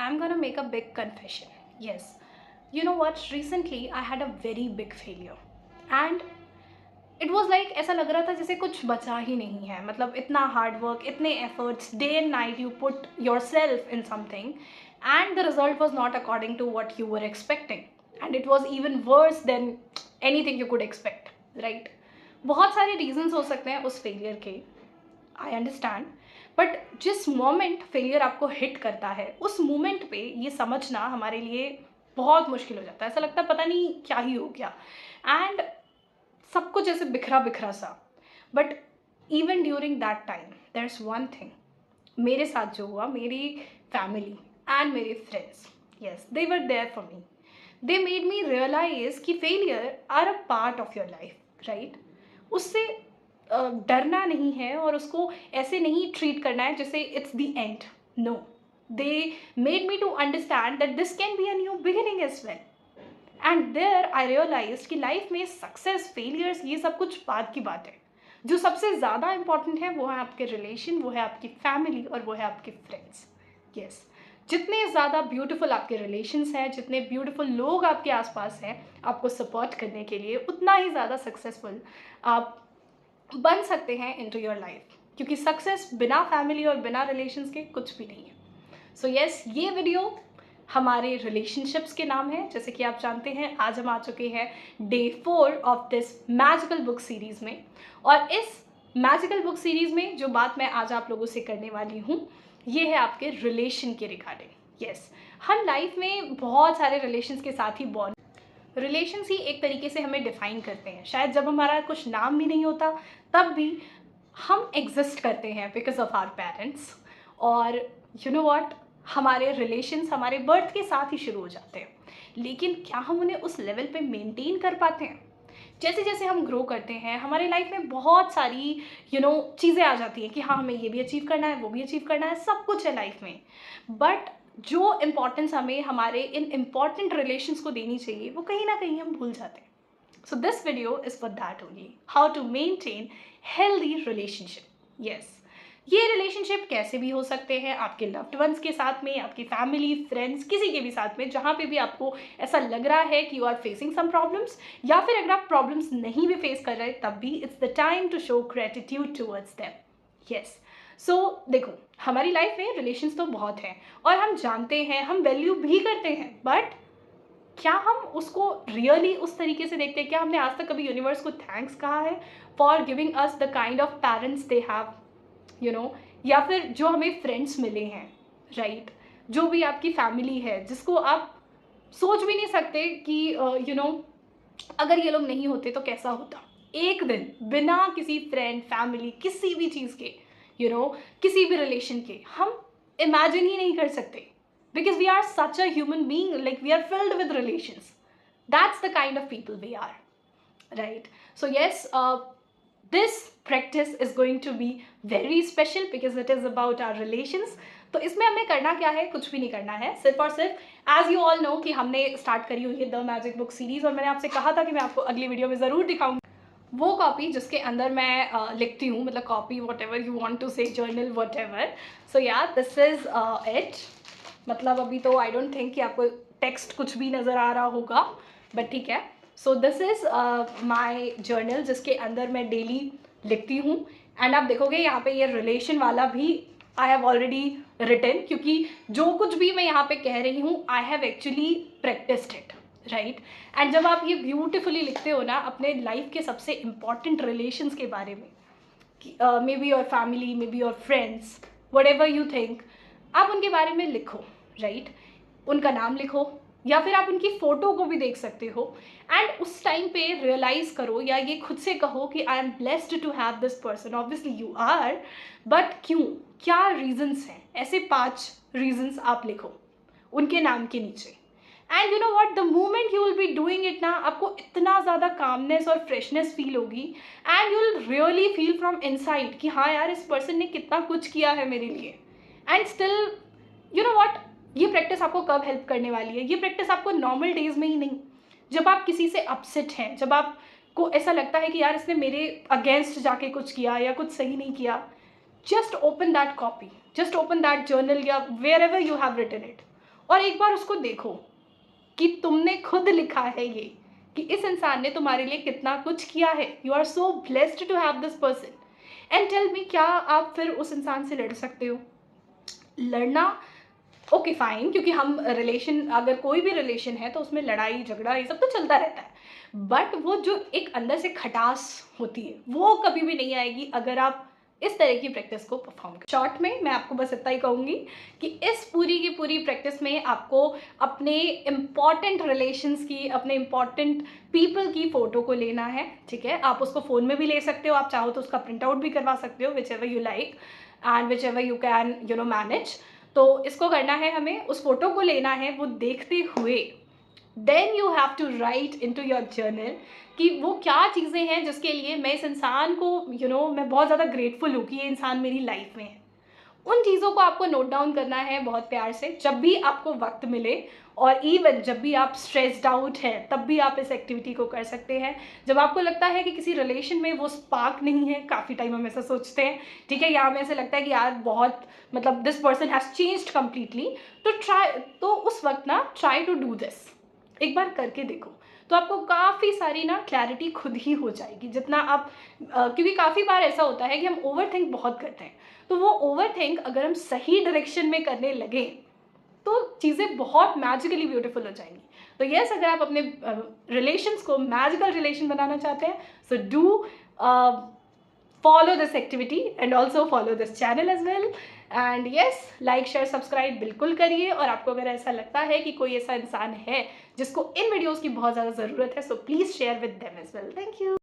I'm gonna make a big confession. Yes. You know what? Recently, I had a very big failure. And it was like ऐसा लग रहा था जैसे कुछ बचा ही नहीं है. मतलब इतना हार्ड वर्क, इतने efforts, day and night you put yourself in something and the result was not according to what you were expecting. And it was even worse than anything you could expect. Right. बहुत सारे reasons हो सकते हैं उस failure के. I understand. But जिस moment failure आपको hit करता है उस मोमेंट पे ये समझना हमारे लिए बहुत मुश्किल हो जाता है. ऐसा लगता है पता नहीं क्या ही हो गया. एंड सब कुछ ऐसे बिखरा बिखरा सा. But even during that time there is one thing. मेरे साथ जो हुआ, मेरी फैमिली एंड मेरे friends, yes, they were there for me. They made me realise कि failure are a part of your life. Right. उससे डरना नहीं है और उसको ऐसे नहीं ट्रीट करना है जैसे it's the end. No. They made me to understand that this can be a new beginning as well. And there I realise कि लाइफ में सक्सेस, फेलियर्स, ये सब कुछ बात की बात है. जो सबसे ज़्यादा इंपॉर्टेंट है वो है आपके रिलेशन, वो है आपकी फैमिली और वो है आपके फ्रेंड्स. यस. जितने ज़्यादा ब्यूटीफुल आपके रिलेशंस हैं, जितने ब्यूटीफुल लोग आपके आसपास हैं आपको सपोर्ट करने के लिए, उतना ही ज़्यादा सक्सेसफुल आप बन सकते हैं इनटू योर लाइफ. क्योंकि सक्सेस बिना फैमिली और बिना रिलेशंस के कुछ भी नहीं है. सो यस, ये वीडियो हमारे रिलेशनशिप्स के नाम है. जैसे कि आप जानते हैं आज हम आ चुके हैं day 4 of this magical book series में. और इस मैजिकल बुक सीरीज़ में जो बात मैं आज आप लोगों से करने वाली हूँ ये है आपके रिलेशन के रिगार्डिंग. यस. हम लाइफ में बहुत सारे रिलेशंस के साथ ही बॉन्ड, रिलेशंस ही एक तरीके से हमें डिफाइन करते हैं. शायद जब हमारा कुछ नाम भी नहीं होता तब भी हम एग्जिस्ट करते हैं बिकॉज ऑफ आवर पेरेंट्स. और यू नो व्हाट, हमारे रिलेशंस हमारे बर्थ के साथ ही शुरू हो जाते हैं. लेकिन क्या हम उन्हें उस लेवल पे मेंटेन कर पाते हैं? जैसे जैसे हम ग्रो करते हैं हमारे लाइफ में बहुत सारी चीज़ें आ जाती हैं कि हाँ हमें ये भी अचीव करना है, वो भी अचीव करना है, सब कुछ है लाइफ में. बट जो इम्पोर्टेंस हमें हमारे इन इम्पॉर्टेंट रिलेशंस को देनी चाहिए वो कहीं ना कहीं हम भूल जाते हैं. So this video is for that only, how to maintain healthy relationship. Yes. ये रिलेशनशिप कैसे भी हो सकते हैं, आपके लव्ड वंस के साथ में, आपकी फैमिली, फ्रेंड्स, किसी के भी साथ में, जहाँ पे भी आपको ऐसा लग रहा है कि you are facing some problems, या फिर अगर आप प्रॉब्लम्स नहीं भी फेस कर रहे तब भी it's the time to show gratitude towards them. Yes. So देखो, हमारी लाइफ में रिलेशंस तो बहुत हैं और हम जानते हैं, हम वैल्यू भी करते हैं. बट क्या हम उसको रियली उस तरीके से देखते हैं? क्या हमने आज तक कभी यूनिवर्स को थैंक्स कहा है for giving us the kind of parents they have, या फिर जो हमें फ्रेंड्स मिले हैं. राइट. जो भी आपकी फैमिली है जिसको आप सोच भी नहीं सकते कि अगर ये लोग नहीं होते तो कैसा होता. एक दिन बिना किसी फ्रेंड, फैमिली, किसी भी चीज़ के, किसी भी रिलेशन के हम इमेजिन ही नहीं कर सकते. Because we are such a human being, like we are filled with relations. That's the kind of people we are. Right. So yes, this practice is going to be very special because it is about our relations. तो इसमें हमें करना क्या है? कुछ भी नहीं करना है. सिर्फ और सिर्फ एज यू ऑल नो कि हमने स्टार्ट करी हुई है द मैजिक बुक सीरीज़ और मैंने आपसे कहा था कि मैं आपको अगली वीडियो में ज़रूर दिखाऊंगी वो कॉपी जिसके अंदर मैं लिखती हूँ. मतलब copy, whatever you want to say, journal, whatever. So yeah this is it. मतलब अभी तो आई डोंट थिंक कि आपको टेक्स्ट कुछ भी नज़र आ रहा होगा, बट ठीक है. So this is my journal जिसके अंदर मैं डेली लिखती हूँ. एंड आप देखोगे यहाँ पे ये रिलेशन वाला भी आई हैव ऑलरेडी रिटन, क्योंकि जो कुछ भी मैं यहाँ पे कह रही हूँ I have actually practised it. Right. And जब आप ये ब्यूटिफुली लिखते हो ना अपने लाइफ के सबसे इम्पॉर्टेंट रिलेशंस के बारे में, may be your family, may be your friends, what ever you think, आप उनके बारे में लिखो. राइट. उनका नाम लिखो या फिर आप उनकी फ़ोटो को भी देख सकते हो. एंड उस टाइम पे रियलाइज़ करो या ये खुद से कहो कि I am blessed to have this person. Obviously you are, but क्यों, क्या रीजंस हैं? ऐसे 5 रीजंस आप लिखो उनके नाम के नीचे. And you know what, the moment you will be doing it ना, आपको इतना ज़्यादा कामनेस और फ्रेशनेस फील होगी. And you will really feel from inside कि हाँ यार, इस पर्सन ने कितना कुछ किया है मेरे लिए. And still you know what, ये प्रैक्टिस आपको कब हेल्प करने वाली है? ये प्रैक्टिस आपको नॉर्मल डेज में ही नहीं, जब आप किसी से अपसेट हैं, जब आपको ऐसा लगता है कि यार इसने मेरे अगेंस्ट जाके कुछ किया या कुछ सही नहीं किया, just open that copy, just open that journal या wherever you have written it. और एक बार उसको देखो कि तुमने खुद लिखा है ये, कि इस इंसान ने तुम्हारे लिए कितना कुछ किया है। You are so blessed to have this person. And tell me, क्या आप फिर उस इंसान से लड़ सकते हो? लड़ना ओके फाइन, क्योंकि हम रिलेशन, अगर कोई भी रिलेशन है तो उसमें लड़ाई झगड़ा ये सब तो चलता रहता है, बट वो जो एक अंदर से खटास होती है वो कभी भी नहीं आएगी अगर आप इस तरह की प्रैक्टिस को परफॉर्म करें। शॉर्ट में मैं आपको बस इतना ही कहूँगी कि इस पूरी की पूरी प्रैक्टिस में आपको अपने इम्पॉर्टेंट रिलेशंस की, अपने इम्पॉर्टेंट पीपल की फ़ोटो को लेना है, ठीक है? आप उसको फ़ोन में भी ले सकते हो, आप चाहो तो उसका प्रिंट आउट भी करवा सकते हो, which ever you like and which ever you can manage. तो इसको करना है हमें, उस फोटो को लेना है, वो देखते हुए then you have to write into your journal कि वो क्या चीज़ें हैं जिसके लिए मैं इस इंसान को मैं बहुत ज़्यादा ग्रेटफुल हूँ कि ये इंसान मेरी लाइफ में है। उन चीज़ों को आपको नोट डाउन करना है बहुत प्यार से, जब भी आपको वक्त मिले, और इवन जब भी आप स्ट्रेस्ड आउट हैं तब भी आप इस एक्टिविटी को कर सकते हैं। जब आपको लगता है कि किसी रिलेशन में वो स्पार्क नहीं है, काफ़ी टाइम हम ऐसा सोचते हैं, ठीक है, या हमें ऐसे लगता है कि यार बहुत this person has changed completely, तो उस वक्त ना ट्राई टू डू दिस, एक बार करके देखो, तो आपको काफ़ी सारी ना क्लैरिटी खुद ही हो जाएगी। जितना आप क्योंकि काफ़ी बार ऐसा होता है कि हम ओवर थिंक बहुत करते हैं, तो वो ओवर थिंक अगर हम सही डायरेक्शन में करने लगे तो चीज़ें बहुत मैजिकली ब्यूटीफुल हो जाएंगी। तो यस, अगर आप अपने रिलेशंस को मैजिकल रिलेशन बनाना चाहते हैं, so do follow this activity and also follow this channel as well, and yes, like share subscribe बिल्कुल करिए। और आपको अगर ऐसा लगता है कि कोई ऐसा इंसान है जिसको इन वीडियोस की बहुत ज़्यादा ज़रूरत है, so please share with them as well. Thank you.